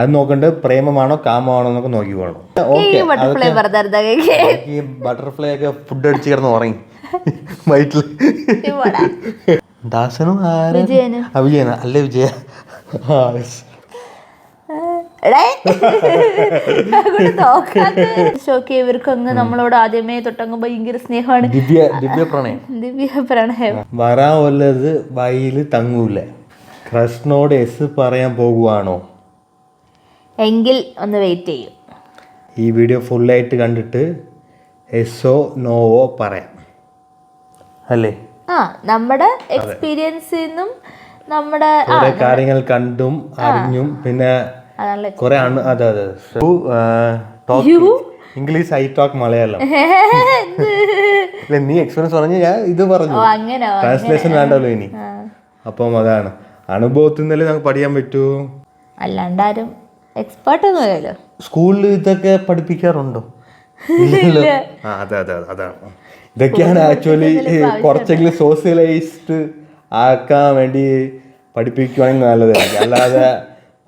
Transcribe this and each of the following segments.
അത് നോക്കണ്ട് പ്രേമമാണോ കാമമാണോ എന്നൊക്കെ നോക്കിക്കോളണം. Okay, butterfly ഒക്കെ ഫുഡ് അടിച്ച് കിടന്ന് ഉറങ്ങി വയറ്റില്. ദാസനും വിജയന അല്ലേ വിജയ. ഇവർക്കങ്ങ് നമ്മളോട് ആദ്യമേ തൊട്ടങ്ങ് ഭയങ്കര സ്നേഹമാണ്. ദിവ്യ പ്രണയം. വരാൻ വല്ലത് വയില് തങ്ങൂല. കൃഷ്ണോട് എസ് പറയാൻ പോകുവാണോ? എങ്കിൽ ഒന്ന് വെയിറ്റ് ചെയ്യും. ഈ വീഡിയോ ഫുള്ളായിട്ട് കണ്ടിട്ട് എസ്സോ നോവോ പറയാം അല്ലേ? നമ്മുടെ എക്സ്പീരിയൻസിൽ നിന്നും നമ്മുടെ കാര്യങ്ങൾ കണ്ടും അറിഞ്ഞും പിന്നെ കുറെ ഇംഗ്ലീഷ് ഐ ടോക്ക് മലയാളം. നീ എക്സ്പീരിയൻസ് പറഞ്ഞു, ഞാൻ ഇത് പറഞ്ഞു, ട്രാൻസ്ലേഷൻ വേണ്ടല്ലോ ഇനി. അപ്പം അതാണ് അനുഭവത്തിൽ നിന്നല്ലേ നമുക്ക് പഠിക്കാൻ പറ്റൂ, അല്ലാണ്ടാരും എക്സ്പേർട്ട് ഒന്നുമല്ലല്ലോ. സ്കൂളിൽ ഇതൊക്കെ പഠിപ്പിക്കാറുണ്ടോ? അതെ അതാണ്. ഇതൊക്കെയാണ് ആക്ച്വലി കുറച്ചെങ്കിലും സോഷ്യലൈസ്ഡ് ആക്കാൻ വേണ്ടി പഠിപ്പിക്കുവാണെങ്കിൽ നല്ലതായിരിക്കും. അല്ലാതെ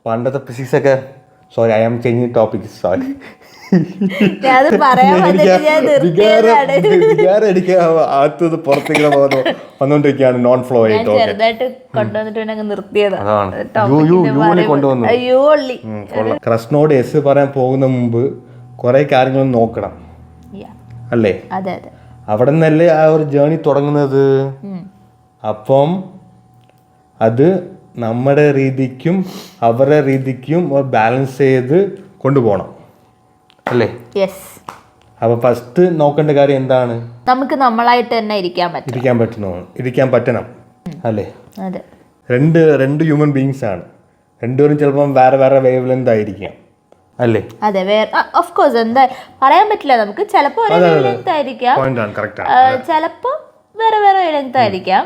പണ്ടത്തെ ഫിസിക്സ് ഒക്കെ, sorry I am changing topic, sorry. പുറത്തേക്ക് വന്നോണ്ടിരിക്കുകയാണ് നോൺ ഫ്ലോ ആയിട്ട്. കൃഷ്ണോട് എസ് പറയാൻ പോകുന്ന മുമ്പ് കുറെ കാര്യങ്ങൾ നോക്കണം അല്ലേ? അവിടെ നിന്നല്ലേ ആ ഒരു ജേർണി തുടങ്ങുന്നത്. അപ്പം അത് നമ്മുടെ രീതിക്കും അവരുടെ രീതിക്കും ബാലൻസ് ചെയ്ത് കൊണ്ടുപോകണം അല്ലേ? അപ്പൊ ഫസ്റ്റ് നോക്കേണ്ട കാര്യം എന്താണ്? നമുക്ക് നമ്മളായിട്ട് തന്നെ ഇരിക്കാൻ പറ്റണം അല്ലേ? രണ്ട് ഹ്യൂമൻ ബീങ്സ് ആണ്. രണ്ടുപേരും ചിലപ്പം വേറെ വേറെ വേവ് ലെങ്ത് ആയിരിക്കാം അല്ലേ? അതെ, ഓഫ് കോഴ്സ്. എന്താ പറയാൻ പറ്റില്ല നമുക്ക്. ചിലപ്പോ ഒരേ വേവ് ലെങ്ത് ആയിരിക്കാം, ചിലപ്പോ വേറെ വേറെ വേവ് ലെങ്ത് ആയിരിക്കാം.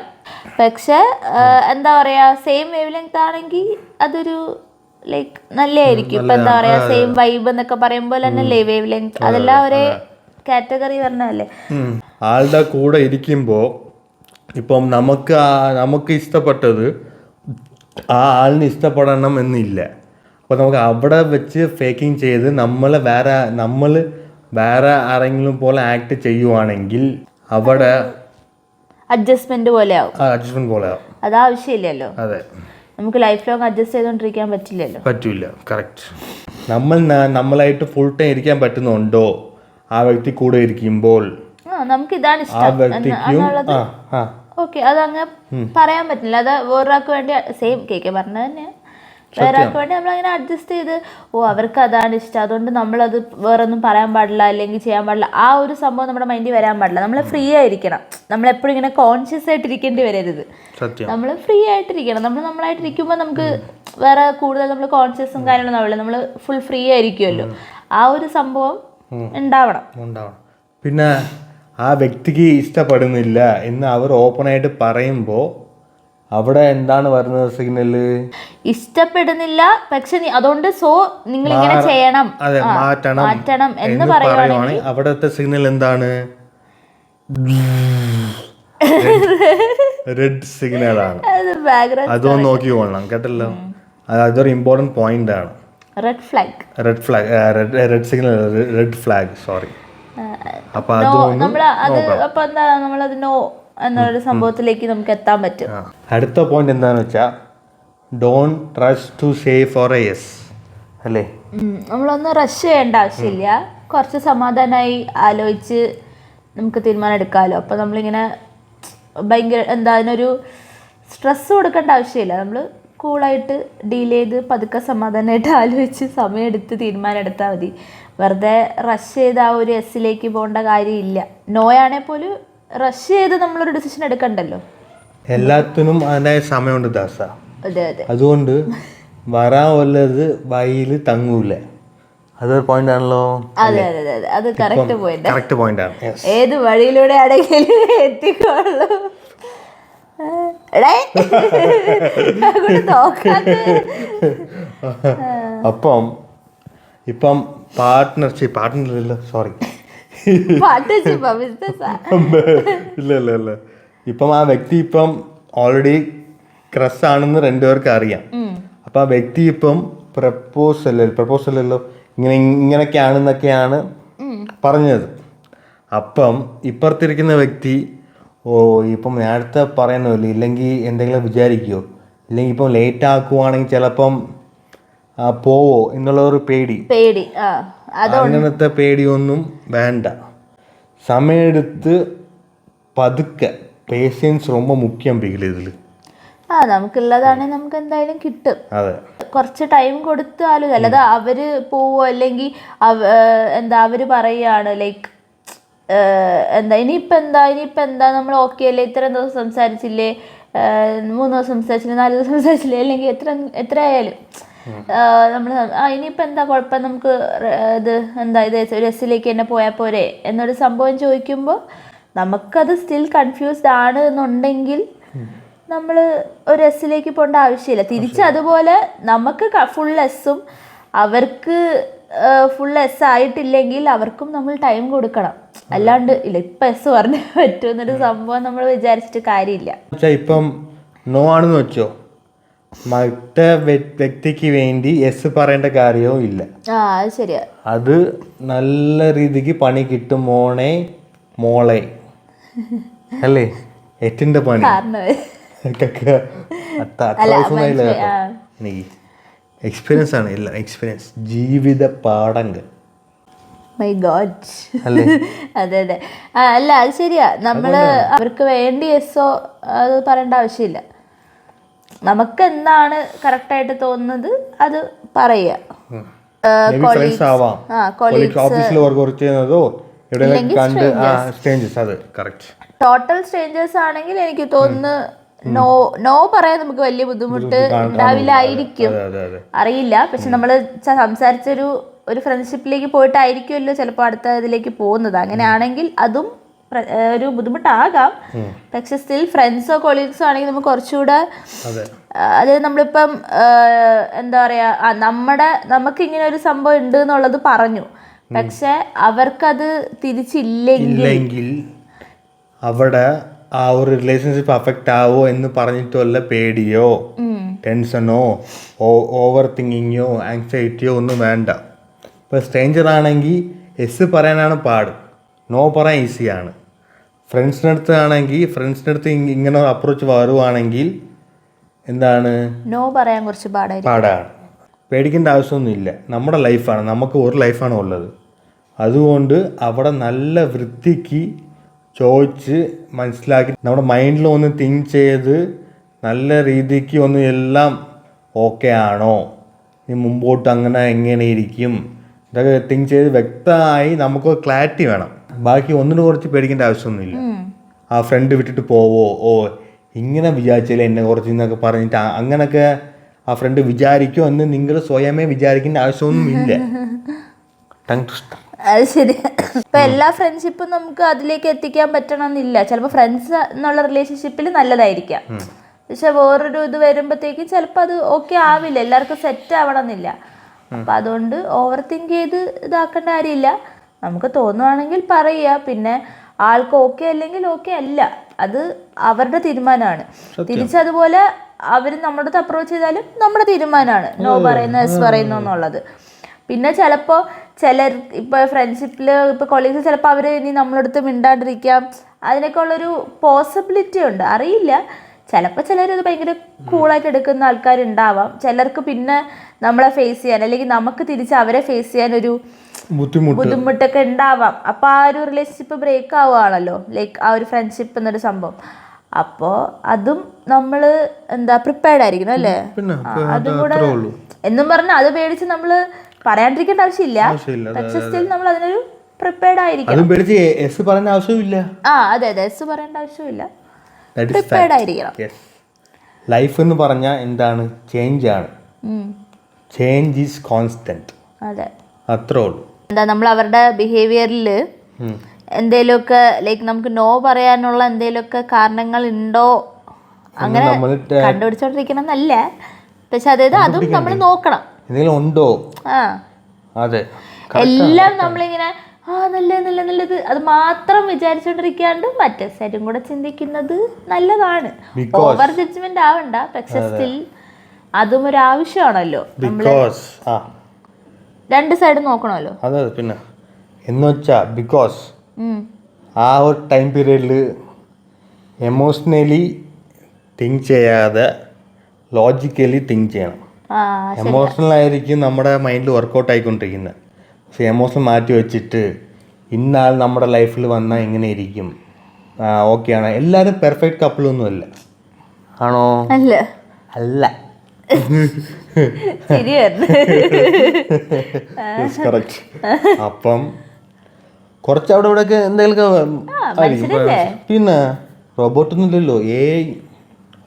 പക്ഷെ എന്താ പറയാ, സെയിം വേവ് ലെങ്ത് ആണെങ്കിൽ അതൊരു ലൈക്ക് നല്ലതായിരിക്കും. ഇപ്പൊ എന്താ പറയാ, സെയിം വൈബ് എന്നൊക്കെ പറയുമ്പോൾ തന്നെ വേവ് ലെങ്ത്, അതെല്ലാം ഒരേ കാറ്റഗറി പറഞ്ഞല്ലേ. ആളുടെ കൂടെ ഇരിക്കുമ്പോ ഇപ്പം നമുക്ക് ഇഷ്ടപ്പെട്ടത് ആ ആളിന് ഇഷ്ടപ്പെടണം എന്നില്ല. അപ്പോൾ നമുക്ക് അവിടെ വെച്ച് ഫേക്കിങ് ചെയ്ത് നമ്മൾ വേറെ ആരെങ്കിലും പോലെ ആക്ട് ചെയ്യുവാണെങ്കിൽ അവിടെ അഡ്ജസ്റ്റ്മെന്റ് പോലെ ആവും. അത് ആവശ്യമില്ലല്ലോ. അതെ, നമുക്ക് ലൈഫ് ലോങ് അഡ്ജസ്റ്റ് ചെയ്തോണ്ടിരിക്കാൻ പറ്റില്ല. കറക്റ്റ്. നമ്മളായിട്ട് ഫുൾ ടൈം ഇരിക്കാൻ പറ്റുന്നുണ്ടോ ആ വ്യക്തി കൂടെ ഇരിക്കുമ്പോൾ? നമുക്ക് ഇതാണ് ഇഷ്ടം, ഓക്കെ, അതങ്ങ് പറയാൻ പറ്റില്ല. അത് വേറൊരാൾക്ക് വേണ്ടി സെയിം കേക്ക് പറഞ്ഞത് തന്നെ വേറൊരാൾക്ക് വേണ്ടി നമ്മളങ്ങനെ അഡ്ജസ്റ്റ് ചെയ്ത് അവർക്ക് അതാണ് ഇഷ്ടം, അതുകൊണ്ട് നമ്മളത് വേറൊന്നും പറയാൻ പാടില്ല അല്ലെങ്കിൽ ചെയ്യാൻ പാടില്ല. ആ ഒരു സംഭവം നമ്മുടെ മൈൻഡിൽ വരാൻ പാടില്ല. നമ്മൾ ഫ്രീ ആയിരിക്കണം. നമ്മളെപ്പോഴും ഇങ്ങനെ കോൺഷ്യസ് ആയിട്ട് ഇരിക്കേണ്ടി വരരുത്. നമ്മൾ ഫ്രീ ആയിട്ടിരിക്കണം. നമ്മളായിട്ടിരിക്കുമ്പോൾ നമുക്ക് വേറെ കൂടുതൽ നമ്മൾ കോൺഷ്യസും കാര്യങ്ങളൊന്നും ആവില്ല. നമ്മൾ ഫുൾ ഫ്രീ ആയിരിക്കുമല്ലോ. ആ ഒരു സംഭവം ഉണ്ടാവണം. പിന്നെ ആ വ്യക്തിക്ക് ഇഷ്ടപ്പെടുന്നില്ല എന്ന് അവർ ഓപ്പൺ ആയിട്ട് പറയുമ്പോൾ അവിടെ എന്താണ് വരുന്നത് സിഗ്നല്? ഇഷ്ടപ്പെടുന്നില്ല, പക്ഷെ അതുകൊണ്ട് നിങ്ങൾ ഇങ്ങനെ ചെയ്യണം, മാറ്റണം എന്ന് പറയുവാണെങ്കിൽ അവിടത്തെ സിഗ്നൽ എന്താണ്? റെഡ് സിഗ്നലാണ്. അതൊന്ന് നോക്കിക്കൊള്ളണം കേട്ടല്ലോ. അതൊരു ഇമ്പോർട്ടന്റ് പോയിന്റ് ആണ്. Red signal, red flag, sorry. അപ്പൊ നമ്മളത് നോ എന്നൊരു സംഭവത്തിലേക്ക് നമുക്ക് എത്താൻ പറ്റും. അടുത്ത പോയിന്റ് എന്താണെന്ന് വെച്ചാൽ don't rush to say for a yes അല്ലേ? നമ്മളൊന്ന് റഷ് ചെയ്യേണ്ട ആവശ്യമില്ല. കുറച്ച് സമാധാനമായി ആലോചിച്ച് നമുക്ക് തീരുമാനം എടുക്കാമല്ലോ. അപ്പം നമ്മളിങ്ങനെ ഭയങ്കര അതിനൊരു സ്ട്രെസ് കൊടുക്കേണ്ട ആവശ്യമില്ല. നമ്മൾ കൂളായിട്ട് ഡീൽ ചെയ്ത് പതുക്കെ സമാധാനമായിട്ട് ആലോചിച്ച് സമയമെടുത്ത് തീരുമാനം എടുത്താൽ മതി. വെറുതെ റഷ് ചെയ്ത് ആ ഒരു എസ്സിലേക്ക് പോകേണ്ട കാര്യമില്ല. നോയാണെ പോലും റഷ് ചെയ്ത് നമ്മളൊരു ഡിസിഷൻ എടുക്കണ്ടല്ലോ. എല്ലാത്തിനും അതിൻ്റെതായ സമയമുണ്ട് ദാസ. അതുകൊണ്ട് വരാൻ വല്ലത് വയില് തങ്ങൂല. അതൊരു പോയിന്റ് ആണല്ലോ. അതെ, അത് കറക്റ്റ് പോയിന്റ് ആണ്. ഏത് വഴിയിലൂടെ ആണെങ്കിലും എത്തിക്കോളൂ. അപ്പം ഇപ്പം പാർട്ട്ണർഷിപ്പ് സോറി ഇല്ല ഇപ്പം ആ വ്യക്തി ഇപ്പം ഓൾറെഡി ക്രഷ് ആണെന്ന് രണ്ടുപേർക്ക് അറിയാം. അപ്പൊ ആ വ്യക്തി ഇപ്പം പ്രപ്പോസലല്ലോ ഇങ്ങനെയൊക്കെയാണെന്നൊക്കെയാണ് പറഞ്ഞത്. അപ്പം ഇപ്പുറത്തിരിക്കുന്ന വ്യക്തി ഇപ്പം നേരത്തെ പറയുന്നില്ല, ഇല്ലെങ്കിൽ എന്തെങ്കിലും വിചാരിക്കുമോ, ഇല്ലെങ്കിൽ ഇപ്പം ലേറ്റ് ആക്കുവാണെങ്കിൽ ചിലപ്പം പോവോ എന്നുള്ളൊരു പേടി. അങ്ങനത്തെ പേടിയൊന്നും വേണ്ട. സമയമെടുത്ത് പതുക്കെ, പേഷ്യൻസ് ரொம்ப മുഖ്യം ഇതിൽ. നമുക്കുള്ളതാണെങ്കിൽ നമുക്ക് എന്തായാലും കിട്ടും. കുറച്ച് ടൈം കൊടുത്താലും അല്ലാതെ അവര് പോവോ അല്ലെങ്കിൽ അവര് പറയാണ് ലൈക്ക് ഇനിയിപ്പോൾ എന്താ നമ്മൾ ഓക്കെ അല്ലേ, ഇത്രയും ദിവസം സംസാരിച്ചില്ലേ, 3 ദിവസം സംസാരിച്ചില്ലേ, 4 ദിവസം സംസാരിച്ചില്ലേ, അല്ലെങ്കിൽ എത്ര ആയാലും നമ്മൾ ഇനിയിപ്പോൾ എന്താ കുഴപ്പം, നമുക്ക് ഇത് ഒരു എസ്സിലേക്ക് തന്നെ പോയാൽ പോരെ എന്നൊരു സംഭവം ചോദിക്കുമ്പോൾ നമുക്കത് സ്റ്റിൽ കൺഫ്യൂസ്ഡ് ആണ് എന്നുണ്ടെങ്കിൽ നമ്മൾ ഒരു എസ്സിലേക്ക് പോകേണ്ട ആവശ്യമില്ല. തിരിച്ച് അതുപോലെ നമുക്ക് ഫുൾ എസ്സും അവർക്ക് ഫുൾ എസ് ആയിട്ടില്ലെങ്കിൽ അവർക്കും നമ്മൾ ടൈം കൊടുക്കണം. അല്ലാണ്ട് ഇല്ല ഇപ്പം എസ് പറഞ്ഞ് പറ്റുമെന്നൊരു സംഭവം നമ്മൾ വിചാരിച്ചിട്ട് കാര്യമില്ല. ഇപ്പം നോ ആണെന്ന് വെച്ചോ, മറ്റേ വ്യക്തിക്ക് വേണ്ടി എസ് പറയേണ്ട കാര്യവും ഇല്ല. അത് ശരിയാ. അത് നല്ല രീതിക്ക് പണി കിട്ടും മോളെ അല്ലേ, എറ്റിന്റെ പണി എക്സ്പീരിയൻസ് ആണ്, എല്ലാം എക്സ്പീരിയൻസ്, ജീവിത പാഠങ്ങൾ. My God. അതെ അല്ല അത് ശരിയാ. നമ്മള് അവർക്ക് വേണ്ടി എസ്സോ അത് പറയേണ്ട ആവശ്യമില്ല. നമുക്ക് എന്താണ് കറക്റ്റായിട്ട് തോന്നുന്നത് അത് പറയുക. ടോട്ടൽ സ്ട്രേഞ്ചേഴ്സ് ആണെങ്കിൽ എനിക്ക് തോന്നുന്നു നോ പറയാൻ നമുക്ക് വലിയ ബുദ്ധിമുട്ട് ഉണ്ടാവില്ലായിരിക്കും, അറിയില്ല. പക്ഷെ നമ്മൾ സംസാരിച്ചൊരു ഫ്രണ്ട്ഷിപ്പിലേക്ക് പോയിട്ടായിരിക്കുമല്ലോ ചിലപ്പോൾ അടുത്ത ഇതിലേക്ക് പോകുന്നത്. അങ്ങനെയാണെങ്കിൽ അതും ഒരു ബുദ്ധിമുട്ടാകാം. പക്ഷെ സ്റ്റിൽ ഫ്രണ്ട്സോ കൊളീഗ്സോ ആണെങ്കിൽ നമുക്ക് കുറച്ചുകൂടെ, അതായത് നമ്മളിപ്പം എന്താ പറയാ, നമുക്കിങ്ങനെ ഒരു സംഭവം ഉണ്ട് എന്നുള്ളത് പറഞ്ഞു, പക്ഷെ അവർക്കത് തിരിച്ചില്ലെങ്കിൽ അവിടെ ആ ഒരു റിലേഷൻഷിപ്പ് അഫക്റ്റ് ആവോ എന്ന് പറഞ്ഞിട്ടുള്ള പേടിയോ ടെൻഷനോ ഓവർ തിങ്കിങ്ങോ ആങ്സൈറ്റിയോ ഒന്നും വേണ്ട. ഇപ്പോൾ സ്ട്രേഞ്ചർ ആണെങ്കിൽ എസ് പറയാനാണ് പാട്, നോ പറയാൻ ഈസിയാണ്. ഫ്രണ്ട്സിനടുത്ത് ആണെങ്കിൽ ഫ്രണ്ട്സിനടുത്ത് ഇങ്ങനെ അപ്രോച്ച് വരുവാണെങ്കിൽ എന്താണ്, നോ പറയാൻ കുറച്ച് പാടാണ്. പേടിക്കേണ്ട ആവശ്യമൊന്നുമില്ല, നമ്മുടെ ലൈഫാണ്, നമുക്ക് ഒരു ലൈഫാണ് ഉള്ളത്. അതുകൊണ്ട് അവിടെ നല്ല വൃത്തിക്ക് ചോദിച്ച് മനസ്സിലാക്കി നമ്മുടെ മൈൻഡിൽ ഒന്ന് തിങ്ക് ചെയ്ത് നല്ല രീതിക്ക് ഒന്ന് എല്ലാം ഓക്കെ ആണോ, ഇനി മുമ്പോട്ട് എങ്ങനെ ഇരിക്കും, ഇതൊക്കെ തിങ്ക് ചെയ്ത് വ്യക്തമായി നമുക്ക് ക്ലാരിറ്റി വേണം. ബാക്കി ഒന്നിനെ കുറിച്ച് പേടിക്കേണ്ട ആവശ്യമൊന്നുമില്ല. ആ ഫ്രണ്ട് വിട്ടിട്ട് പോവോ, ഇങ്ങനെ വിചാരിച്ചാലേ എന്നെ കുറച്ച് എന്നൊക്കെ പറഞ്ഞിട്ട് അങ്ങനെയൊക്കെ ആ ഫ്രണ്ട് വിചാരിക്കുമോ എന്ന് നിങ്ങൾ സ്വയമേ വിചാരിക്കേണ്ട ആവശ്യമൊന്നുമില്ല. അത് ശരി. ഇപ്പൊ എല്ലാ ഫ്രണ്ട്ഷിപ്പും നമുക്ക് അതിലേക്ക് എത്തിക്കാൻ പറ്റണമെന്നില്ല. ചിലപ്പോൾ ഫ്രണ്ട്സ് എന്നുള്ള റിലേഷൻഷിപ്പിൽ നല്ലതായിരിക്കാം, പക്ഷെ വേറൊരു ഇത് വരുമ്പോഴത്തേക്കും ചിലപ്പോൾ അത് ഓക്കെ ആവില്ല, എല്ലാവർക്കും സെറ്റ് ആവണമെന്നില്ല. അപ്പം അതുകൊണ്ട് ഓവർ തിങ്ക് ചെയ്ത് ഇതാക്കേണ്ട കാര്യമില്ല. നമുക്ക് തോന്നുവാണെങ്കിൽ പറയുക, പിന്നെ ആൾക്ക് ഓക്കെ അല്ലെങ്കിൽ ഓക്കെ അല്ല, അത് അവരുടെ തീരുമാനമാണ്. തിരിച്ചതുപോലെ അവർ നമ്മുടെ അടുത്ത് അപ്രോച്ച് ചെയ്താലും നമ്മുടെ തീരുമാനമാണ് നോ പറയുന്നു എസ് പറയുന്നു എന്നുള്ളത്. പിന്നെ ചിലപ്പോൾ ഇപ്പോൾ ഫ്രണ്ട്ഷിപ്പിൽ ഇപ്പോൾ കൊളീഗ്സ് ചിലപ്പോൾ അവർ ഇനി നമ്മളടുത്ത് മിണ്ടാണ്ടിരിക്കാം, അതിനൊക്കെ ഉള്ളൊരു പോസിബിലിറ്റി ഉണ്ട്, അറിയില്ല. ചിലപ്പോൾ ചിലരത് ഭയങ്കര കൂളായിട്ട് എടുക്കുന്ന ആൾക്കാരുണ്ടാവാം. ചിലർക്ക് പിന്നെ നമ്മളെ ഫേസ് ചെയ്യാൻ അല്ലെങ്കിൽ നമുക്ക് തിരിച്ച് അവരെ ഫേസ് ചെയ്യാൻ ഒരു ബുദ്ധിമുട്ടൊക്കെ ഉണ്ടാവാം. അപ്പോൾ ആ ഒരു റിലേഷൻഷിപ്പ് ബ്രേക്ക് ആവുകയാണല്ലോ, ലൈക്ക് ആ ഒരു ഫ്രണ്ട്ഷിപ്പ് എന്നൊരു സംഭവം. അപ്പോൾ അതും നമ്മൾ പ്രിപ്പയർഡ് ആയിരിക്കണം അല്ലേ. അതും കൂടെ എന്നും പറഞ്ഞാൽ അത് പേടിച്ച് നമ്മൾ പറയാണ്ടിരിക്കേണ്ട ആവശ്യമില്ല, പക്ഷെ സ്റ്റിൽ നമ്മൾ അതിനൊരു പ്രിപ്പയർഡ് ആയിരിക്കണം. അതെ എസ് പറയേണ്ട ആവശ്യമില്ല, പ്രിപ്പയർഡ് ആയിരിക്കണം. ലൈഫ് എന്ന് പറഞ്ഞാൽ എന്താണ്, ചേഞ്ച് ആണ്. Change is constant. അതെ, അത്രേ ഉള്ളൂ. നമ്മൾ അവരുടെ ബിഹേവിയറിൽ എന്തേലുമൊക്കെ ലൈക്ക് നമുക്ക് നോ പറയാനുള്ള എന്തേലുമൊക്കെ കാരണങ്ങൾ ഉണ്ടോ അങ്ങനെ കണ്ടുപിടിച്ചോണ്ടിരിക്കണം എന്നല്ല, പക്ഷെ അതായത് അതും നമ്മൾ നോക്കണം. ഉണ്ടോ? അതെ, എല്ലാം നമ്മളിങ്ങനെ നല്ലത് അത് മാത്രം വിചാരിച്ചോണ്ടിരിക്കാണ്ട് മറ്റേ സൈഡും കൂടെ ചിന്തിക്കുന്നത് നല്ലതാണ്. ഓവർ ജഡ്ജ്മെന്റ് ആവണ്ട, പക്ഷെ സ്റ്റിൽ അതും ഒരു ആവശ്യമാണല്ലോ. ബിക്കോസ് രണ്ട് സൈഡ് നോക്കണമല്ലോ. അതെ പിന്നെ എന്ന് വെച്ചാ ബിക്കോസ് ആ ഒരു ടൈം പീരീഡിൽ എമോഷണലി തിങ്ക് ചെയ്യാതെ ലോജിക്കലി തിങ്ക് ചെയ്യണം. എമോഷണൽ ആയിരിക്കും നമ്മുടെ മൈൻഡിൽ വർക്കൗട്ട് ആയിക്കൊണ്ടിരിക്കുന്നത്. പക്ഷെ എമോഷണൽ മാറ്റി വെച്ചിട്ട് ഇന്നാൾ നമ്മുടെ ലൈഫിൽ വന്നാൽ എങ്ങനെ ഇരിക്കും, ഓക്കെ ആണ്. എല്ലാവരും പെർഫെക്റ്റ് കപ്പിളൊന്നും അല്ല. ആണോ? അല്ല. അല്ല. കറക്റ്റ്. അപ്പം കുറച്ച് അവിടെ ഇവിടെയൊക്കെ എന്തെങ്കിലും പിന്നെ റോബോട്ടൊന്നും ഇല്ലല്ലോ,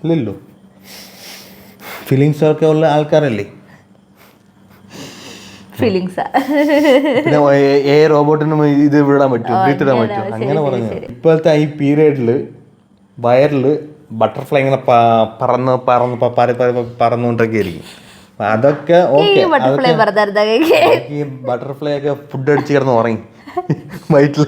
ഇല്ലല്ലോ. ഫീലിങ്സ് ഒക്കെ ഉള്ള ആൾക്കാരല്ലേ. പിന്നെ റോബോട്ടിനും ഇത് വിടാൻ പറ്റും, ബ്രീത്തിടാൻ പറ്റും, അങ്ങനെ പറഞ്ഞു. ഇപ്പോഴത്തെ ഈ പീരീഡിൽ വയറിൽ ബട്ടർഫ്ലൈ ഇങ്ങനെ പറന്നുകൊണ്ടൊക്കെ ആയിരിക്കും. അതൊക്കെ ഓക്കെ. ഈ ബട്ടർഫ്ലൈ ഒക്കെ ഫുഡ് അടിച്ച് കിടന്ന് ഉറങ്ങി വയറ്റിൽ.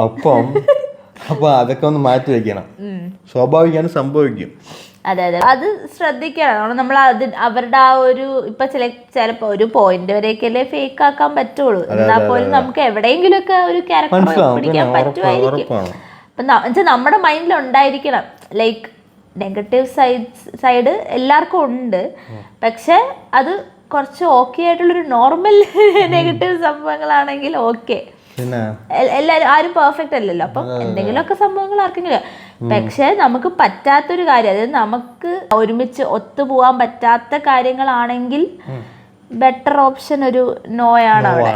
അപ്പം അതൊക്കെ ഒന്ന് മാറ്റി വെക്കണം. സ്വാഭാവികമാണ്, സംഭവിക്കും. അതെ അതെ, അത് ശ്രദ്ധിക്കണം നമ്മൾ. അവരുടെ ആ ഒരു ഇപ്പൊ ചിലപ്പോ ഒരു പോയിന്റ് വരെയൊക്കെയല്ലേ ഫേക്ക് ആക്കാൻ പറ്റുള്ളൂ. എന്നാൽ പോലും നമുക്ക് എവിടെയെങ്കിലും ഒക്കെ ഒരു ക്യാരക്ടർ പിടിക്കാൻ പറ്റുമായിരിക്കും. അപ്പൊ നമ്മുടെ മൈൻഡിൽ ഉണ്ടായിരിക്കണം. ലൈക്ക് നെഗറ്റീവ് സൈഡ് എല്ലാവർക്കും ഉണ്ട്, പക്ഷെ അത് കുറച്ച് ഓക്കെ ആയിട്ടുള്ളൊരു നോർമൽ നെഗറ്റീവ് സംഭവങ്ങളാണെങ്കിൽ ഓക്കെ. എല്ലാരും ആരും പെർഫെക്റ്റ് അല്ലല്ലോ. അപ്പം എന്തെങ്കിലുമൊക്കെ സംഭവങ്ങൾ ആർക്കെങ്കിലും. പക്ഷെ നമുക്ക് പറ്റാത്തൊരു കാര്യം, അതായത് നമുക്ക് ഒരുമിച്ച് ഒത്തുപോകാൻ പറ്റാത്ത കാര്യങ്ങളാണെങ്കിൽ ബെറ്റർ ഓപ്ഷൻ ഒരു നോയാണ് അവിടെ.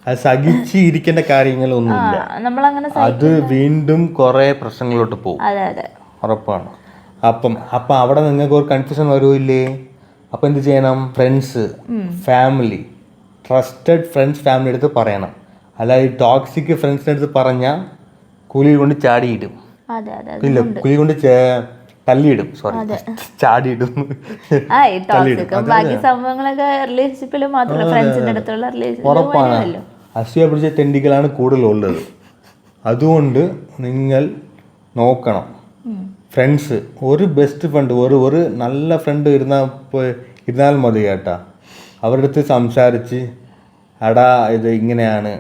അത് സഹിച്ചിരിക്കേണ്ട കാര്യങ്ങളൊന്നുമില്ല. നമ്മളങ്ങനെ അത് വീണ്ടും കുറെ പ്രശ്നങ്ങളോട്ട് പോകും. അതെ അതെ, ഉറപ്പാണ്. അപ്പം അവിടെ നിങ്ങൾക്ക് ഒരു കൺഫ്യൂഷൻ വരുമില്ലേ? അപ്പം എന്ത് ചെയ്യണം? Friends, family, trusted friends, family അടുത്ത് പറയണം. അല്ലാതെ ഈ ടോക്സിക് ഫ്രണ്ട്സിൻ്റെ അടുത്ത് പറഞ്ഞാൽ കുഴി കൊണ്ട് ചാടിയിടും. ഇല്ല, കുഴി കൊണ്ട് തല്ലിയിടും. സോറി, ചാടിയിടും. ഉറപ്പാണ്. അസൂയ പിടിച്ച തെണ്ടികളാണ് കൂടുതലുള്ളത്. അതുകൊണ്ട് നിങ്ങൾ നോക്കണം. ഫ്രണ്ട്സ്, ഒരു ബെസ്റ്റ് ഫ്രണ്ട്, ഒരു നല്ല ഫ്രണ്ട് ഇരുന്നാൽ മതി കേട്ടാ. അവരുടെ അടുത്ത് സംസാരിച്ച് എടാ ഇത് ഇങ്ങനെയാണ്.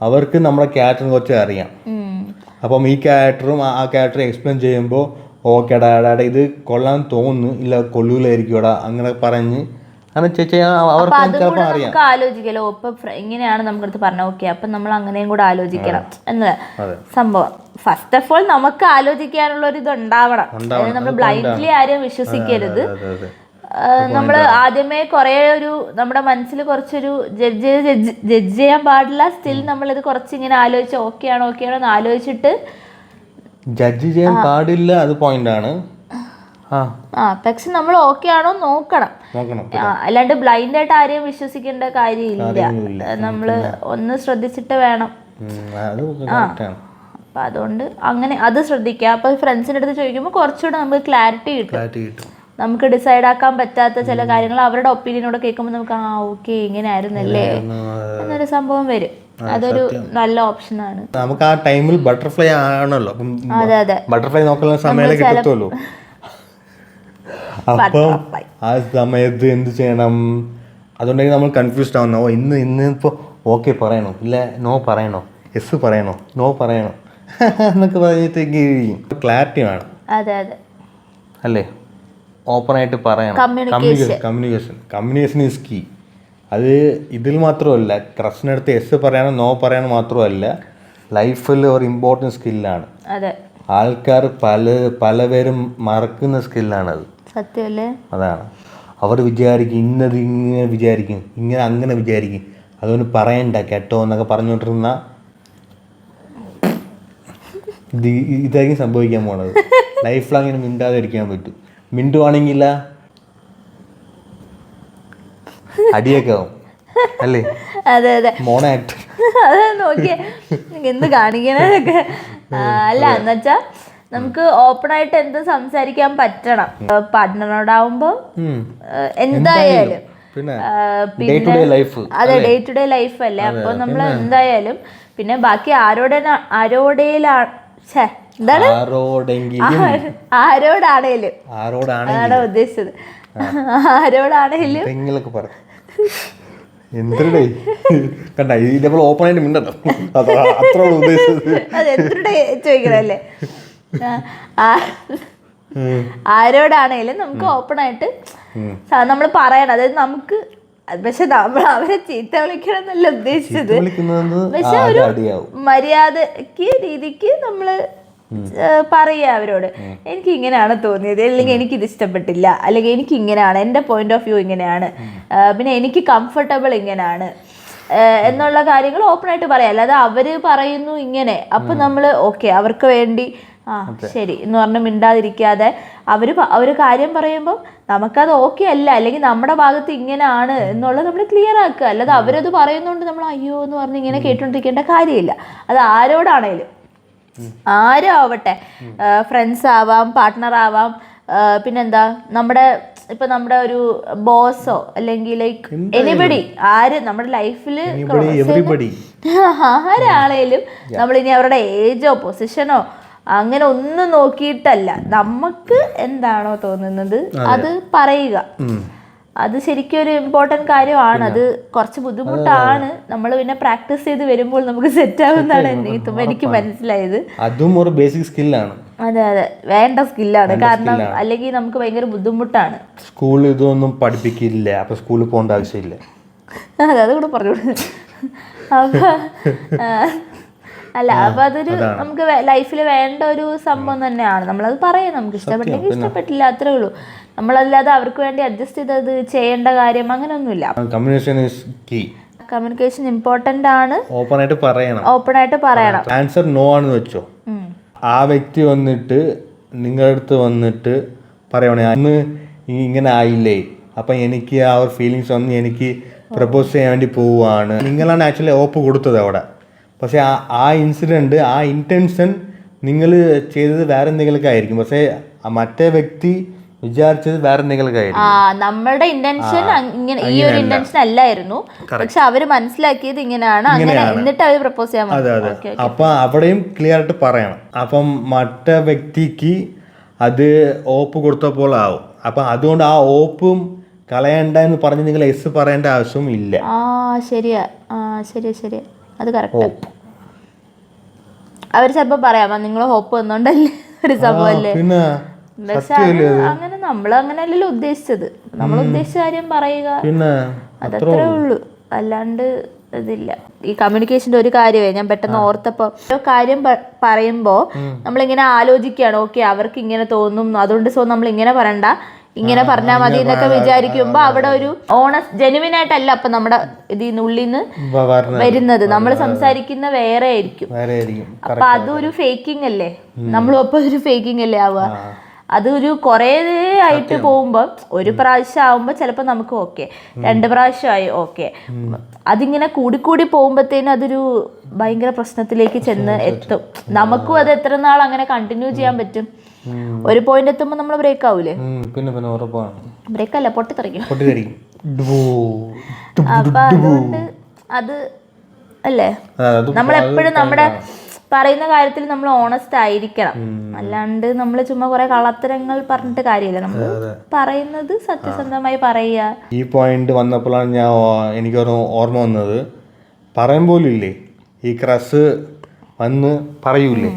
അവർക്ക് നമ്മുടെ ക്യാരക്ടറിനെ കുറച്ച് അറിയാം. അപ്പം ഈ ക്യാരക്ടറും ആ ക്യാരക്ടറും എക്സ്പ്ലെയിൻ ചെയ്യുമ്പോൾ ഓക്കേടാ എടാ ഇത് കൊള്ളാൻ തോന്നുന്നു, ഇല്ല കൊള്ളൂലായിരിക്കുംടാ, അങ്ങനെ പറഞ്ഞ് അങ്ങനെ അവർക്ക് ചിലപ്പോൾ അറിയാം. ആലോചിക്കലോ ഇപ്പൊ ഇങ്ങനെയാണ് നമ്മുടെ പറഞ്ഞ ഓക്കെ, അപ്പൊ നമ്മൾ അങ്ങനെയും കൂടെ ആലോചിക്കണം എന്നത് സംഭവം. ഫസ്റ്റ് ഓഫ് ഓൾ നമുക്ക് ആലോചിക്കാനുള്ള ഒരു ഇത് ഉണ്ടാവണം. അതായത് നമ്മൾ ബ്ലൈൻഡ്ലി ആരെയും വിശ്വസിക്കരുത്. നമ്മൾ ആദ്യമേ കുറെ നമ്മുടെ മനസ്സിൽ കുറച്ചൊരു ജഡ്ജ് ചെയ്യാൻ പാടില്ല. സ്റ്റിൽ നമ്മളിത് കുറച്ച് ഇങ്ങനെ ആലോചിച്ച് ഓക്കെ ആണോ എന്ന് ആലോചിച്ചിട്ട് ജഡ്ജ് ചെയ്യാൻ പാടില്ല. അത് പോയിന്റ് ആണ്. പക്ഷെ നമ്മൾ ഓക്കെ ആണോ നോക്കണം. അല്ലാണ്ട് ബ്ലൈൻഡ് ആയിട്ട് ആരെയും വിശ്വസിക്കേണ്ട കാര്യമില്ല. നമ്മള് ഒന്ന് ശ്രദ്ധിച്ചിട്ട് വേണം. അപ്പൊ അതുകൊണ്ട് അങ്ങനെ അത് ശ്രദ്ധിക്കുക. അപ്പൊ ഫ്രണ്ട്സിന്റെ അടുത്ത് ചോദിക്കുമ്പോൾ കുറച്ചുകൂടെ നമുക്ക് ക്ലാരിറ്റി കിട്ടും. നമുക്ക് ഡിസൈഡ് ആക്കാൻ പറ്റാത്ത ചില കാര്യങ്ങൾ അവരുടെ ഒപ്പീനിയനോടെ കേൾക്കുമ്പോൾ നമുക്ക് ഓക്കെ ഇങ്ങനെ ആയിരുന്നല്ലേ എന്നൊരു സംഭവം വരും. അതൊരു നല്ല ഓപ്ഷനാണ്. നമുക്ക് ആ ടൈമിൽ ബട്ടർഫ്ലൈ ആണല്ലോ. അതെ അതെ, ബട്ടർഫ്ലൈ നോക്കാനുള്ള സമയം കിട്ടത്തുള്ളൂ. അപ്പം ആ സമയത്ത് എന്ത് ചെയ്യണം? അതുകൊണ്ടെങ്കിൽ നമ്മൾ കൺഫ്യൂസ്ഡ് ആവുന്ന ഇന്നിപ്പോൾ ഓക്കെ പറയണോ ഇല്ല നോ പറയണോ, യെസ് പറയണോ നോ പറയണോ എന്നൊക്കെ പറഞ്ഞിട്ടേക്ക് ക്ലാരിറ്റി വേണം. അതെ അതെ അല്ലേ? ഓപ്പണായിട്ട് പറയണം. Communication is key. അത് ഇതിൽ മാത്രമല്ല, ക്രഷിനടുത്ത് യെസ് പറയണം നോ പറയണം മാത്രമല്ല, ലൈഫിൽ ഒരു ഇമ്പോർട്ടൻറ്റ് സ്കില്ലാണ്. ആൾക്കാർ പലവരും മറക്കുന്ന സ്കില്ലാണത്. സത്യമല്ലേ? അതാണ്. അവർ വിചാരിക്കും ഇന്നത് ഇങ്ങനെ വിചാരിക്കും, ഇങ്ങനെ അങ്ങനെ വിചാരിക്കും, അതുകൊണ്ട് പറയണ്ട കേട്ടോ എന്നൊക്കെ പറഞ്ഞുകൊണ്ടിരുന്ന ഇതായിരിക്കും സംഭവിക്കാൻ പോണത്. ലൈഫിൽ അങ്ങനെ മിണ്ടാതെ ഇരിക്കാൻ പറ്റും. മിണ്ടുവാണെങ്കില അടിയൊക്കെ ആവും അല്ലേ? അതെ അതെ, മോണാക്ട് അതെ. നോക്കിയേ എന്ത് കാണിക്കണൊക്കെ അല്ല എന്നുവെച്ചാ നമുക്ക് ഓപ്പൺ ആയിട്ട് എന്ത് സംസാരിക്കാൻ പറ്റണം. പാർട്ട്ണറോടാവുമ്പോ എന്തായാലും പിന്നെ അതെ ഡേ ടു ഡേ ലൈഫ് അല്ലേ. അപ്പൊ നമ്മൾ എന്തായാലും പിന്നെ ബാക്കി ആരോടെങ്കിലും ആരോടാണേലും അതാണ് ഉദ്ദേശിച്ചത്. ആരോടാണേലും എന്തെങ്കിലൊക്കെ പറ. എന്തിടേ കണ്ട ഇതേപോലെ ഓപ്പൺ ആയിട്ട് മിണ്ടല്ലോ, അത്ര ഉദ്ദേശിച്ചത്. അത് എന്തിടെ ചോദിക്കണല്ലേ. ആരോടാണേലും നമുക്ക് ഓപ്പൺ ആയിട്ട് നമ്മൾ പറയണം. അതായത് നമുക്ക്, പക്ഷെ നമ്മൾ അവരെ ചീത്ത വിളിക്കണം എന്നല്ല ഉദ്ദേശിച്ചത്. പക്ഷെ ഒരു മര്യാദക്ക് രീതിക്ക് നമ്മള് പറയുക അവരോട്, എനിക്ക് ഇങ്ങനെയാണ് തോന്നിയത്, അല്ലെങ്കിൽ എനിക്കിത് ഇഷ്ടപ്പെട്ടില്ല, അല്ലെങ്കിൽ എനിക്ക് ഇങ്ങനെയാണ്, എൻ്റെ പോയിന്റ് ഓഫ് വ്യൂ ഇങ്ങനെയാണ്, പിന്നെ എനിക്ക് കംഫർട്ടബിൾ ഇങ്ങനെയാണ് എന്നുള്ള കാര്യങ്ങൾ ഓപ്പൺ ആയിട്ട് പറയാം. അല്ലാതെ അവര് പറയുന്നു ഇങ്ങനെ, അപ്പൊ നമ്മള് ഓക്കെ അവർക്ക് വേണ്ടി ശരി എന്ന് പറഞ്ഞ് മിണ്ടാതിരിക്കാതെ അവര് കാര്യം പറയുമ്പോൾ നമുക്കത് ഓക്കെ അല്ല, അല്ലെങ്കിൽ നമ്മുടെ ഭാഗത്ത് ഇങ്ങനെയാണ് എന്നുള്ളത് നമ്മൾ ക്ലിയർ ആക്കുക. അല്ലാതെ അവരത് പറയുന്നോണ്ട് നമ്മൾ അയ്യോ എന്ന് പറഞ്ഞ് ഇങ്ങനെ കേട്ടോണ്ടിരിക്കേണ്ട കാര്യമില്ല. അത് ആരോടാണേലും, ആരും ആവട്ടെ, ഫ്രണ്ട്സ് ആവാം, പാർട്ട്ണർ ആവാം, പിന്നെന്താ നമ്മുടെ ഒരു ബോസോ അല്ലെങ്കിൽ ലൈക്ക് എനിബഡി, ആര് നമ്മുടെ ലൈഫിൽ ആരാണേലും നമ്മളിനി അവരുടെ ഏജോ പൊസിഷനോ അങ്ങനെ ഒന്നും നോക്കിയിട്ടല്ല, നമുക്ക് എന്താണോ തോന്നുന്നത് അത് പറയുക. അത് ശരിക്കും ഒരു ഇമ്പോർട്ടൻറ്റ് കാര്യമാണ്. അത് കുറച്ച് ബുദ്ധിമുട്ടാണ്. നമ്മൾ പിന്നെ പ്രാക്ടീസ് ചെയ്ത് വരുമ്പോൾ നമുക്ക് സെറ്റ് ആവുന്നതാണ് എനിക്ക് മനസ്സിലായത്. അതും ഒരു ബേസിക് സ്കില്ലാണ്. അതെ അതെ, വേണ്ട സ്കില്ലാണ്. കാരണം അല്ലെങ്കിൽ നമുക്ക് ഭയങ്കര ബുദ്ധിമുട്ടാണ്. സ്കൂളിൽ ഇതൊന്നും പഠിപ്പിക്കില്ല, അപ്പൊ സ്കൂളിൽ പോകേണ്ട ആവശ്യമില്ല. അതെ, അതുകൂടെ പറഞ്ഞോളൂ. അപ്പൊ അല്ല, അപ്പൊ അതൊരു നമുക്ക് ലൈഫിൽ വേണ്ട ഒരു സംഭവം തന്നെയാണ്. നമ്മളത് പറയാം, നമുക്ക് ഇഷ്ടപ്പെട്ടെങ്കിൽ ഇഷ്ടപ്പെട്ടില്ല, അത്രേ ഉള്ളൂ. നമ്മളല്ലാതെ അവർക്ക് വേണ്ടി അഡ്ജസ്റ്റ് ചെയ്തത് ചെയ്യേണ്ട കാര്യം അങ്ങനെയൊന്നുമില്ല. കമ്മ്യൂണിക്കേഷൻ ഇമ്പോർട്ടന്റ് ആണ്. ഓപ്പൺ ആയിട്ട് പറയണം. ആൻസർ നോ ആണെന്ന് വെച്ചോ, ആ വ്യക്തി വന്നിട്ട് നിങ്ങളുടെ അടുത്ത് വന്നിട്ട് പറയണേ അന്ന് ഇങ്ങനെ ആയില്ലേ, അപ്പം എനിക്ക് ആ ഒരു ഫീലിങ്സ് വന്ന് എനിക്ക് പ്രപ്പോസ് ചെയ്യാൻ വേണ്ടി പോവുകയാണ്, നിങ്ങളാണ് ആക്ച്വലി ഓപ്പ് കൊടുത്തത് അവിടെ. പക്ഷെ ആ ഇൻസിഡൻറ്റ്, ആ ഇൻറ്റൻഷൻ നിങ്ങൾ ചെയ്തത് വേറെ എന്തെങ്കിലുമൊക്കെ ആയിരിക്കും, പക്ഷേ മറ്റേ വ്യക്തി വിചാരിച്ചത് വേറെ എന്തെങ്കിലുമൊക്കെ ആയിരിക്കും. നമ്മളുടെ ഇന്റൻഷൻ ഈ ഒരു ഇന്റൻഷൻ അല്ലായിരുന്നു, പക്ഷെ അവര് മനസ്സിലാക്കിയത് ഇങ്ങനെയാണ്, എന്നിട്ട് അവര് പ്രപ്പോസ് ചെയ്യാൻ. അതെ അതെ, അപ്പൊ അവിടെയും ക്ലിയർ ആയിട്ട് പറയണം. അപ്പം മറ്റേ വ്യക്തിക്ക് അത് ഓപ്പ് കൊടുത്തപ്പോൾ ആവും. അപ്പം അതുകൊണ്ട് ആ ഓപ്പും കളയണ്ട എന്ന് പറഞ്ഞ് നിങ്ങൾ എസ് പറയേണ്ട ആവശ്യവും ഇല്ല. ശരിയാ, ശരിയാ, അത് കറക്റ്റ്. അവർ ചിലപ്പോ പറയാം നിങ്ങൾ ഹോപ്പ് വന്നോണ്ടല്ലേ ഒരു സംഭവം അല്ലേ. പക്ഷെ അങ്ങനെ നമ്മൾ അങ്ങനെയല്ലല്ലോ ഉദ്ദേശിച്ചത്. നമ്മൾ ഉദ്ദേശിച്ച കാര്യം പറയുക, അതത്രേ ഉള്ളൂ. അല്ലാണ്ട് ഇതില്ല. ഈ കമ്മ്യൂണിക്കേഷന്റെ ഒരു കാര്യമേ ഞാൻ പെട്ടെന്ന് ഓർത്തപ്പോ, ഓരോ കാര്യം പറയുമ്പോ നമ്മളിങ്ങനെ ആലോചിക്കുകയാണ്, ഓക്കെ അവർക്ക് ഇങ്ങനെ തോന്നും, അതുകൊണ്ട് നമ്മൾ ഇങ്ങനെ പറയണ്ട, ഇങ്ങനെ പറഞ്ഞാൽ മതി എന്നൊക്കെ വിചാരിക്കുമ്പോ അവിടെ ഒരു ജെനുവിൻ ആയിട്ടല്ല അപ്പൊ നമ്മുടെ ഇതിനുള്ളിൽ നിന്ന് വരുന്നത്. നമ്മൾ സംസാരിക്കുന്ന വേറെ ആയിരിക്കും. അപ്പൊ അതൊരു ഫേക്കിംഗ് അല്ലേ, നമ്മളും അപ്പൊ ഒരു ഫേക്കിംഗ് അല്ലേ ആവുക. അതൊരു കുറേ ആയിട്ട് പോകുമ്പോൾ, ഒരു പ്രാവശ്യം ആവുമ്പോൾ ചിലപ്പോൾ നമുക്ക് ഓക്കെ, 2 പ്രാവശ്യമായി ഓക്കെ, അതിങ്ങനെ കൂടിക്കൂടി പോകുമ്പോഴത്തേനും അതൊരു ഭയങ്കര പ്രശ്നത്തിലേക്ക് ചെന്ന് എത്തും. നമുക്കും അത് എത്ര നാൾ അങ്ങനെ കണ്ടിന്യൂ ചെയ്യാൻ പറ്റും? ഒരു പോയിന്റ് എത്തുമ്പോൾ നമ്മൾ ബ്രേക്ക് ആവൂലേ? ബ്രേക്ക് അല്ല, പൊട്ടിത്തെറിക്കും. അപ്പൊ അതുകൊണ്ട് അത് അല്ലേ, നമ്മളെപ്പോഴും നമ്മുടെ പറയുന്ന കാര്യത്തിൽ നമ്മൾ ഓണസ്റ്റ് ആയിരിക്കണം. അല്ലാണ്ട് നമ്മൾ ചുമ്മാ കുറെ കള്ളത്തരങ്ങൾ പറഞ്ഞിട്ട് കാര്യമില്ല. നമ്മൾ പറയുന്നത് സത്യസന്ധമായി പറയുക. ഈ പോയിന്റ് വന്നപ്പോഴാണ് എനിക്ക് ഓർമ്മ വന്നത്, പറയുമ്പോലും ഇല്ലേ ഈ ക്രഷ് വന്ന് പറയൂലേ,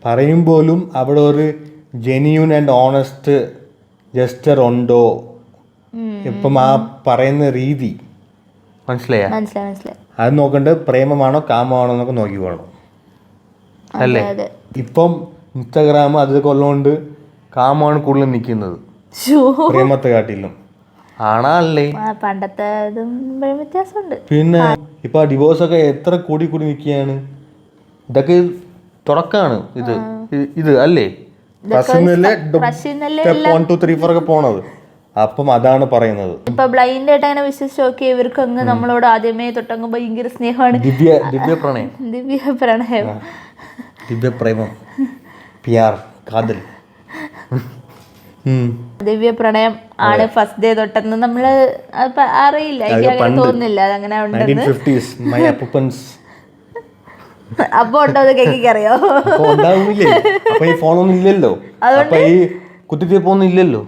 പറയുമ്പോലും അവിടെ ഒരു ജെന്യൂൻ ആൻഡ് ഓണസ്റ്റ് ജസ്റ്റർ ഉണ്ടോ, ഇപ്പം ആ പറയുന്ന രീതി മനസ്സിലായ, അത് നോക്കണ്ട്. പ്രേമമാണോ കാമമാണോ എന്നൊക്കെ നോക്കി പോകണം അല്ലേ. ഇപ്പം ഇൻസ്റ്റാഗ്രാം അത് കൊല്ലോണ്ട് കാമാണ് കൂടുതൽ നിൽക്കുന്നത് പ്രേമത്തെ കാട്ടിലും. ആണാ അല്ലേ? പണ്ടത്തെ വ്യത്യാസമുണ്ട്. പിന്നെ ഇപ്പൊ ഡിവോഴ്സ് ഒക്കെ എത്ര കൂടി നിൽക്കുകയാണ്. ഇതൊക്കെ തുടക്കാണ് ഇത് അല്ലേ, സ്റ്റെപ്പ് 1 2 3 4 ഒക്കെ പോണത്. അപ്പം അതാണ് പറയുന്നത്. ഇപ്പൊ ബ്ലൈൻഡ് ആയിട്ട് അങ്ങനെ വിശ്വസിച്ച് നോക്കി ഇവർക്ക് അങ്ങ് നമ്മളോട് ആദ്യമേ തൊട്ടങ്ങ് ഭയങ്കര സ്നേഹമാണ്. ദിവ്യപ്രേമം, പ്യാർ, കാതൽ, ദിവ്യ പ്രണയം ആണ് ഫസ്റ്റ് ഡേ തൊട്ടെന്ന് നമ്മള് അറിയില്ല. എനിക്ക് അങ്ങനെ തോന്നുന്നില്ല അതങ്ങനെ ഉണ്ടെന്ന്. അപ്പൊ ഉണ്ടോ കേക്കിക്ക് അറിയോ? അപ്പൊ ഉണ്ടാവില്ലേ? അപ്പൊ ഈ ഫോണൊന്നും ഇല്ലല്ലോ, അപ്പൊ ഈ കുത്തിത്തിരിപ്പൊന്നും ഇല്ലല്ലോ.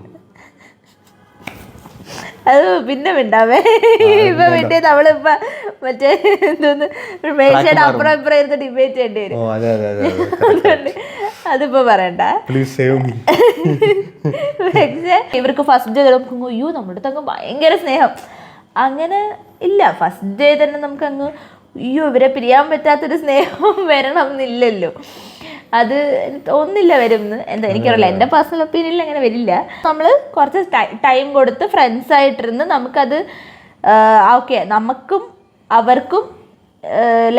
അത് പിന്നെ മിണ്ടാവേ. ഇപ്പൊ പിന്നെ നമ്മളിപ്പ മറ്റേ എന്തോന്ന് മേശയുടെ അപ്പുറം ഇപ്പുറം ഇരുന്ന് ഡിബേറ്റ് ചെയ്യേണ്ടി വരും. അതുകൊണ്ട് അതിപ്പോ പറയണ്ട. പക്ഷേ ഇവർക്ക് ഫസ്റ്റ് ഡേ അയ്യോ നമ്മുടെ അടുത്ത് അങ്ങ് ഭയങ്കര സ്നേഹം അങ്ങനെ ഇല്ല. ഫസ്റ്റ് ഡേ തന്നെ നമുക്ക് അങ്ങ് അയ്യോ ഇവരെ പിരിയാൻ പറ്റാത്തൊരു സ്നേഹം വരണം എന്നില്ലല്ലോ. അത് ഒന്നില്ല വരുമെന്ന് എന്താ എനിക്കറിയില്ല, എൻ്റെ പേഴ്സണൽ ഒപ്പീനിയനിൽ അങ്ങനെ വരില്ല. നമ്മൾ കുറച്ച് ടൈം കൊടുത്ത് ഫ്രണ്ട്സ് ആയിട്ടിരുന്ന് നമുക്കത് ഓക്കെ നമുക്കും അവർക്കും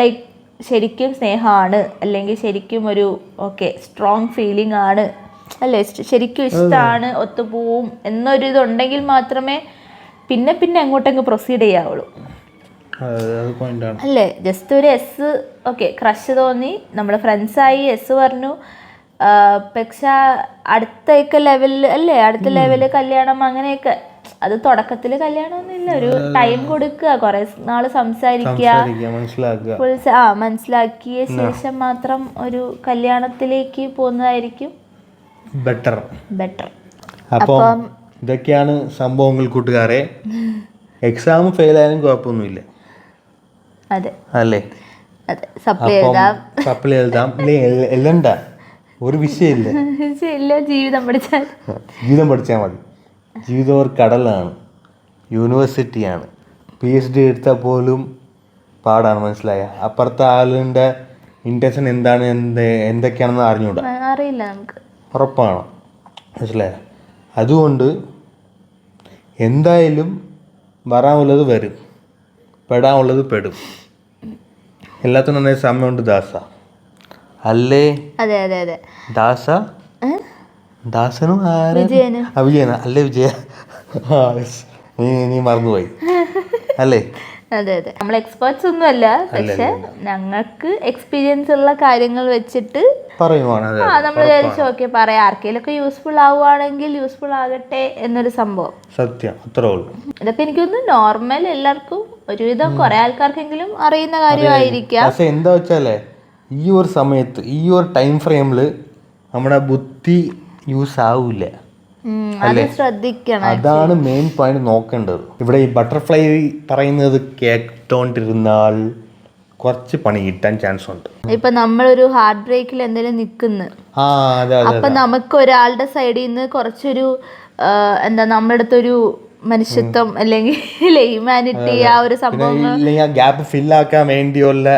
ലൈക്ക് ശരിക്കും സ്നേഹമാണ്, അല്ലെങ്കിൽ ശരിക്കും ഒരു ഓക്കെ സ്ട്രോങ് ഫീലിംഗ് ആണ് അല്ലേ, ശരിക്കും ഇഷ്ടമാണ്, ഒത്തുപോവും എന്നൊരു ഇതുണ്ടെങ്കിൽ മാത്രമേ പിന്നെ പിന്നെ അങ്ങോട്ടങ്ങ് പ്രൊസീഡ് ചെയ്യാവുള്ളൂ അല്ലേ. ജസ്റ്റ് ഒരു എസ് ഓക്കെ ക്രഷ് തോന്നി, നമ്മൾ ഫ്രണ്ട്സായി എസ് പറഞ്ഞു, പക്ഷെ അടുത്തൊക്കെ ലെവലിൽ അല്ലേ, അടുത്ത ലെവലിൽ കല്യാണം അങ്ങനെയൊക്കെ. അത് തുടക്കത്തിൽ കല്യാണമൊന്നുമില്ല, ഒരു ടൈം കൊടുക്കുക, കുറെ നാള് സംസാരിക്കുക, മനസ്സിലാക്കിയ ശേഷം മാത്രം ഒരു കല്യാണത്തിലേക്ക് പോകുന്നതായിരിക്കും ബെറ്റർ. അപ്പം ഇതൊക്കെയാണ് സംഭവങ്ങൾ കൂട്ടുകാരെ. എക്സാം ഫെയിൽ ആയാലും കുഴപ്പമൊന്നുമില്ല അല്ലേ, സപ്ലൈ എഴുതാം എല്ലാം ഒരു വിഷയമില്ല. ജീവിതം പഠിച്ചാൽ മതി. ജീവിതം ഒരു കടലാണ്, യൂണിവേഴ്സിറ്റിയാണ്. PhD എടുത്താൽ പോലും പാടാണ്, മനസ്സിലായ. അപ്പുറത്തെ ആളിൻ്റെ ഇൻറ്റൻഷൻ എന്താണ് എന്തൊക്കെയാണെന്ന് അറിയില്ല നമുക്ക്, ഉറപ്പാണ്, മനസ്സിലായ. അതുകൊണ്ട് എന്തായാലും വരാനുള്ളത് വരും, പെടാനുള്ളത് പെടും. എല്ലാത്തിനും നന്നായി സമയമുണ്ട് ദാസ അല്ലേ? ദാസ ദാസനും വിജയന അല്ലേ? വിജയ നീ മറന്നുപോയി അല്ലേ? നമ്മൾ എക്സ്പേർട്സ് ഒന്നും അല്ല, പക്ഷെ ഞങ്ങൾക്ക് എക്സ്പീരിയൻസ് ഉള്ള കാര്യങ്ങൾ വെച്ചിട്ട് പറയുവാണ്. നമ്മൾ വിചാരിച്ചു ഓക്കെ പറയാം, ആർക്കെങ്കിലൊക്കെ യൂസ്ഫുൾ ആവുകയാണെങ്കിൽ യൂസ്ഫുൾ ആകട്ടെ എന്നൊരു സംഭവം. സത്യം, അത്രേ ഉള്ളൂ. ഇതൊക്കെ എനിക്കൊന്ന് നോർമൽ എല്ലാവർക്കും ഒരുവിധം കുറെ ആൾക്കാർക്കെങ്കിലും അറിയുന്ന കാര്യമായിരിക്കാം. പക്ഷെ എന്താ വെച്ചാലേ ഈ ഒരു സമയത്ത് ഈ ഒരു ടൈം ഫ്രെയിമില് നമ്മുടെ ബുദ്ധി യൂസ് ആവൂല, ശ്രദ്ധിക്കണം. അതാണ് മെയിൻ പോയിന്റ് നോക്കേണ്ടത്. ഇവിടെ ഈ ബട്ടർഫ്ലൈ പറയുന്നത് കേട്ടോണ്ടിരുന്നാൽ കുറച്ച് പണി കിട്ടാൻ ചാൻസ് ഉണ്ട്. ഇപ്പൊ നമ്മളൊരു ഹാർട്ട് ബ്രേക്കിൽ എന്തെങ്കിലും നിൽക്കുന്നു, അപ്പൊ നമുക്ക് ഒരാളുടെ സൈഡിൽ നിന്ന് കുറച്ചൊരു എന്താ നമ്മുടെ അടുത്തൊരു മനുഷ്യത്വം അല്ലെങ്കിൽ ഹ്യൂമാനിറ്റി ആ ഒരു സംഭവം ഗ്യാപ്പ് ഫില്ലാക്കാൻ വേണ്ടിയുള്ള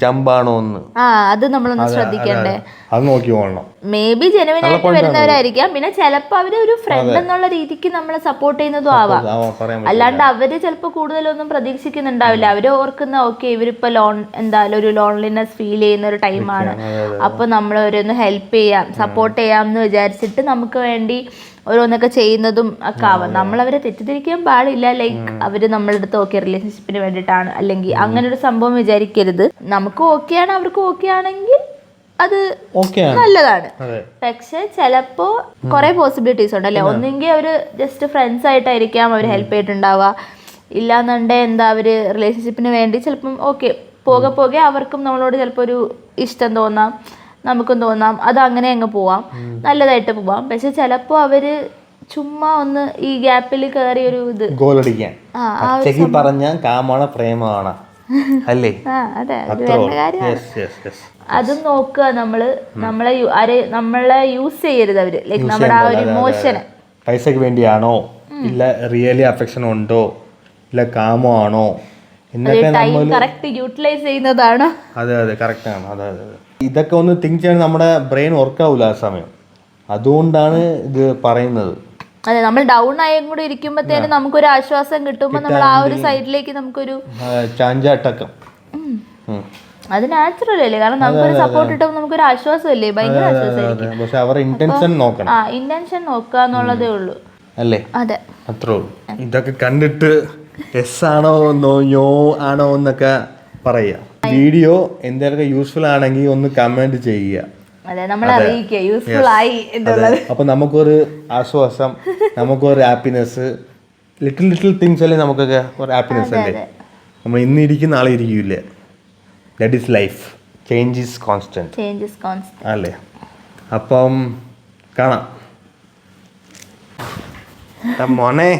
ജമ്പാണോ ഒന്ന് അത് നമ്മളൊന്ന് ശ്രദ്ധിക്കണ്ടേ, അത് നോക്കി പോകണം. മേ ബി ജെനുവിൻ ആയിട്ട് വരുന്നവരായിരിക്കാം, പിന്നെ ചിലപ്പോൾ അവര് ഒരു ഫ്രണ്ട് എന്നുള്ള രീതിക്ക് നമ്മളെ സപ്പോർട്ട് ചെയ്യുന്നതും ആവാം. അല്ലാണ്ട് അവര് ചിലപ്പോൾ കൂടുതലൊന്നും പ്രതീക്ഷിക്കുന്നുണ്ടാവില്ല. അവര് ഓർക്കുന്ന ഓക്കെ ഇവരിപ്പോ എന്തായാലും ഒരു ലോൺലിനെസ് ഫീൽ ചെയ്യുന്ന ഒരു ടൈമാണ്, അപ്പൊ നമ്മൾ അവരൊന്ന് ഹെൽപ്പ് ചെയ്യാം, സപ്പോർട്ട് ചെയ്യാം എന്ന് വിചാരിച്ചിട്ട് നമുക്ക് വേണ്ടി ഓരോന്നൊക്കെ ചെയ്യുന്നതും ഒക്കെ ആവാം. നമ്മളവരെ തെറ്റിദ്ധരിക്കാൻ പാടില്ല. ലൈക്ക് അവര് നമ്മളുടെ അടുത്ത് ഓക്കെ റിലേഷൻഷിപ്പിന് വേണ്ടിയിട്ടാണ് അല്ലെങ്കിൽ അങ്ങനെ ഒരു സംഭവം വിചാരിക്കരുത്. നമുക്ക് ഓക്കെയാണ്, അവർക്ക് ഓക്കെ ആണെങ്കിൽ അത് നല്ലതാണ്. പക്ഷെ ചിലപ്പോ കുറെ പോസിബിലിറ്റീസ് ഉണ്ടല്ലേ. ഒന്നെങ്കിൽ അവര് ജസ്റ്റ് ഫ്രണ്ട്സ് ആയിട്ടായിരിക്കാം അവർ ഹെൽപ്പ് ചെയ്തിട്ടുണ്ടാവുക, ഇല്ലാന്നുണ്ടെ എന്താ അവര് റിലേഷൻഷിപ്പിന് വേണ്ടി ചിലപ്പം ഓക്കെ പോകെ പോകെ അവർക്കും നമ്മളോട് ചിലപ്പോൾ ഒരു ഇഷ്ടം തോന്നാം, നമുക്കും തോന്നാം, അത് അങ്ങനെ അങ്ങ് പോവാം, നല്ലതായിട്ട് പോവാം. പക്ഷെ ചിലപ്പോ അവര് ചുമ്മാ ഒന്ന് ഈ ഗ്യാപ്പിൽ കയറി ഒരു ഇത് ഗോളടിക്കാൻ പറഞ്ഞ കാമാണ് പ്രേമാണ് അല്ലേ? അതെ, അത് വേണ്ട കാര്യമാണ്. അതും നോക്കുക, നമ്മളെ യൂസ് ചെയ്യരുത് അവര്. ലൈക്ക് നമ്മുടെ ആ ഒരു ഇമോഷന് പൈസക്ക് വേണ്ടിയാണോ, ഇല്ല റിയലി അഫെക്ഷൻ ഉണ്ടോ, ഇല്ല കാമോ ആണോ എന്നൊക്കെ കറക്റ്റ് യൂട്ടിലൈസ് ചെയ്യുന്നതാണോ? അതെ കറക്റ്റ് ആണ്. അതെ ഇതൊക്കെ ഒന്ന് തിങ്ക് ചെയ്യാൻ നമ്മുടെ ബ്രെയിൻ വർക്കാവൂല ആ സമയം. അതുകൊണ്ടാണ് ഇത് പറയുന്നത്. അതെ, നമ്മൾ ഡൗൺ ആയും കൂടെ ഇരിക്കുമ്പോഴത്തേനും നമുക്കൊരു ആശ്വാസം കിട്ടുമ്പോൾ നമ്മൾ ആ ഒരു സൈഡിലേക്ക് നമുക്കൊരു ചാഞ്ചാട്ടക്കം, അത് നാച്ചുറൽ അല്ലേ. കാരണം നമുക്കൊരു സപ്പോർട്ട് കിട്ടുമ്പോൾ നമുക്കൊരു ആശ്വാസം അല്ലേ, ഭയങ്കര ആശ്വാസമായിരിക്കും. പക്ഷെ അവർ ഇന്റൻഷൻ നോക്കണം, ഇന്റൻഷൻ നോക്കുക എന്നുള്ളതേ ഉള്ളൂ അല്ലേ? അതെ, അത്രേ ഉള്ളൂ. ഇതൊക്കെ കണ്ടിട്ട് എസ് ആണോ നോ ആണോ എന്നൊക്കെ പറയുക. വീഡിയോ എന്തെങ്കിലുമൊക്കെ യൂസ്ഫുൾ ആണെങ്കിൽ ഒന്ന് കമന്റ് ചെയ്യുക. അപ്പൊ നമുക്കൊരു ആശ്വാസം, നമുക്കൊരു ഹാപ്പിനെസ്, ലിറ്റിൽ തിങ്സ് അല്ലേ നമുക്കൊക്കെ ഒരു ഹാപ്പിനെസ് അല്ലേ. നമ്മൾ ഇന്ന് ഇരിക്കുന്ന ആളെ ഇരിക്കില്ല. That is life. Change is constant change is constant. അല്ലേ? അപ്പം കാണാം മോനെ.